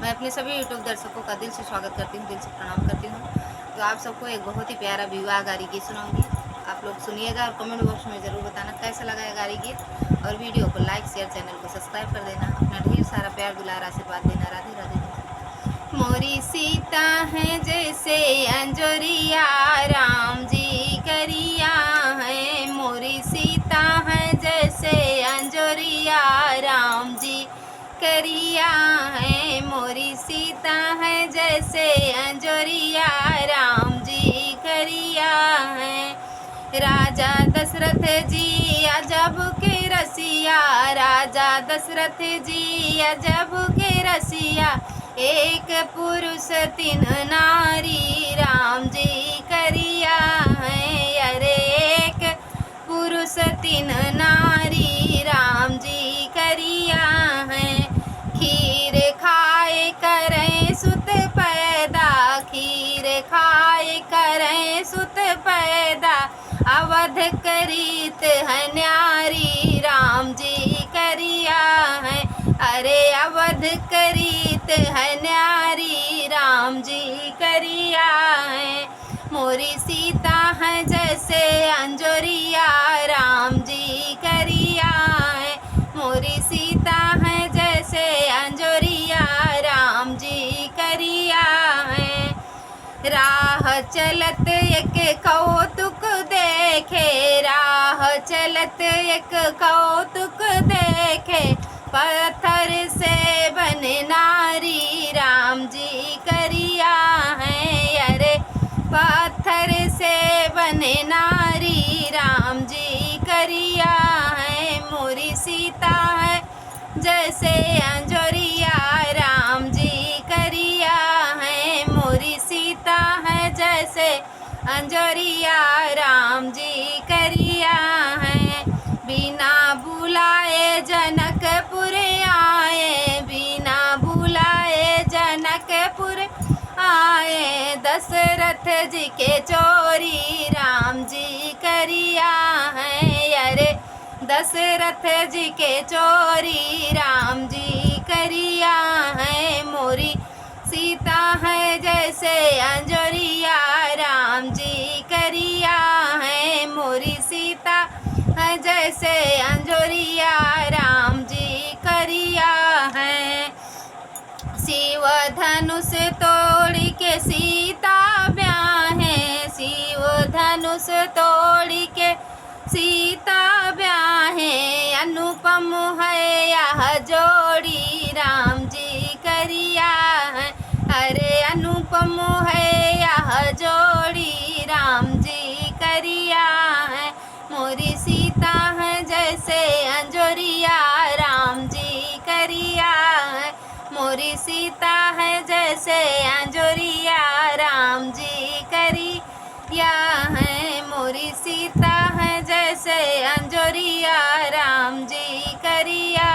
मैं अपने सभी यूट्यूब दर्शकों का दिल से स्वागत करती हूँ, दिल से प्रणाम करती हूँ। तो आप सबको एक बहुत ही प्यारा विवाह गारी गीत सुनाऊंगी। आप लोग सुनिएगा और कमेंट बॉक्स में ज़रूर बताना कैसा लगा है गारी गीत, और वीडियो को लाइक शेयर, चैनल को सब्सक्राइब कर देना। अपना ढेर सारा प्यार दुलार आशीर्वाद देना। राधे राधे। मोरी सीता है जैसे अंजोरिया, राम जी करिया है। मोरी सीता है जैसे अंजोरिया, राम जी करिया है। मोरी सीता है जैसे अंजोरिया, राम जी करिया है। राजा दशरथ जी अजब के रसिया, राजा दशरथ जी अजब के रसिया। एक पुरुष तीन नारी, राम जी करिया है। अरे एक पुरुष तीन नारी, राम जी करिया है। खीर खाए करें सुत पैदा, खीर खाए करें सुत पैदा। अवध करीत है न्यारी, राम जी करिया है। अरे अवध करीत है न्यारी, राम जी करिया है। मोरी सीता है जैसे अंजोरिया, राम जी करिया है। मोरी सीता है जैसे अंजोरिया, राम जी करिया है। राह चलत एक कौतुक देखे, राह चलत एक कौतुक देखे। पत्थर से बने नारी, राम जी करिया है। अरे पत्थर से बने नारी, राम जी करिया है। मोरी सीता है जैसे अंजोरिया, राम जी करिया है। मोरी सीता है जैसे अंजोरिया, राम जी करिया है। बिना बुलाए जनकपुर आए, बिना बुलाए जनकपुर आए। दशरथ जी के चोरी, राम जी करिया है। अरे दशरथ जी के चोरी, राम जी करिया है। मोरी सीता है जैसे अंजोरिया, राम जी करिया है। मोरी सीता है जैसे अंजोरिया, राम जी करिया है। शिव धनुष तोड़ के सीता ब्याहे, शिव धनुष तोड़ के सीता ब्याहे। अनुपम है यह जोड़ी, राम जी करिया है। अरे अनुपम है यह जोड़ी, राम जी करिया है। मोरी सीता है जैसे अंजोरिया, राम जी करिया है। मोरी सीता है जैसे अंजोरिया, राम जी करिया है। मोरी सीता है जैसे अंजोरिया, राम जी करिया